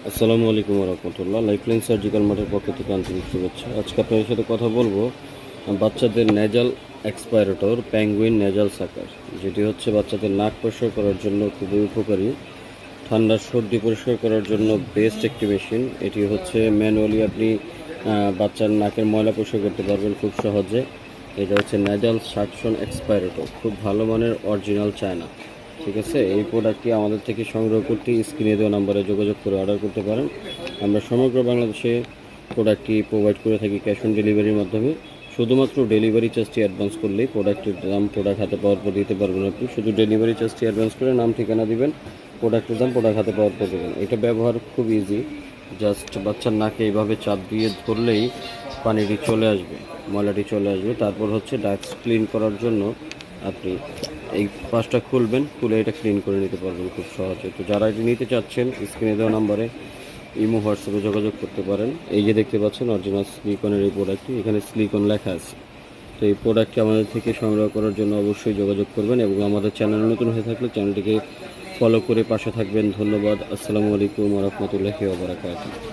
আসসালামু আলাইকুম রহমতুল্লাহ। Lifeline surgical মার্টের পক্ষ থেকে আন্তরিক শুভেচ্ছা। আজকে আপনাদের সাথে কথা বলবো বাচ্চাদের নেজাল এক্সপাইরেটর প্যাঙ্গুইন নেজাল সাকার, যেটি হচ্ছে বাচ্চাদের নাক পরিষ্কার করার জন্য খুবই উপকারী। ঠান্ডার সর্দি পরিষ্কার করার জন্য বেস্ট একটি মেশিন। এটি হচ্ছে ম্যানুয়ালি আপনি বাচ্চার নাকের ময়লা পরিষ্কার করতে পারবেন খুব সহজে। এটা হচ্ছে নেজাল সাকশন এক্সপাইরেটর, খুব ভালো মানের অরিজিনাল চায়না। ঠিক আছে, এই প্রোডাক্টটি আমাদের থেকে সংগ্রহ করতে স্ক্রিনে দেওয়া নাম্বারে যোগাযোগ করে অর্ডার করতে পারেন। আমরা সমগ্র বাংলাদেশে প্রোডাক্টটি প্রোভাইড করে থাকি ক্যাশ অন ডেলিভারির মাধ্যমে। শুধুমাত্র ডেলিভারি চার্জটি অ্যাডভান্স করলেই প্রোডাক্টের দাম প্রোডাক্ট হাতে পাওয়ার পর দিতে পারবেন আপনি। শুধু ডেলিভারি চার্জটি অ্যাডভান্স করে নাম ঠিকানা দিবেন, প্রোডাক্টের দাম প্রোডাক্ট হাতে পাওয়ার পর দেবেন। এটা ব্যবহার খুব ইজি। জাস্ট বাচ্চার নাকে এইভাবে চাপ দিয়ে ধরলেই পানিটি চলে আসবে, ময়লাটি চলে আসবে। তারপর হচ্ছে ডাস্ট ক্লিন করার জন্য আপনি এই পাশটা খুলবেন, খুলে এটা ক্লিন করে নিতে পারবেন খুব সহজে। তো যারা এটি নিতে চাচ্ছেন স্ক্রিনে দেওয়া নাম্বারে ইমো হোয়াটসঅ্যাপে যোগাযোগ করতে পারেন। এই যে দেখতে পাচ্ছেন অরিজিনাল সিলিকনের এই প্রোডাক্টটি, এখানে সিলিকন লেখা আছে। তো এই প্রোডাক্টটি আমাদের থেকে সংগ্রহ করার জন্য অবশ্যই যোগাযোগ করবেন এবং আমাদের চ্যানেল নতুন হয়ে থাকলে চ্যানেলটিকে ফলো করে পাশে থাকবেন। ধন্যবাদ। আসসালামু আলাইকুম ওয়া রাহমাতুল্লাহি ওয়া বারাকাতুহু।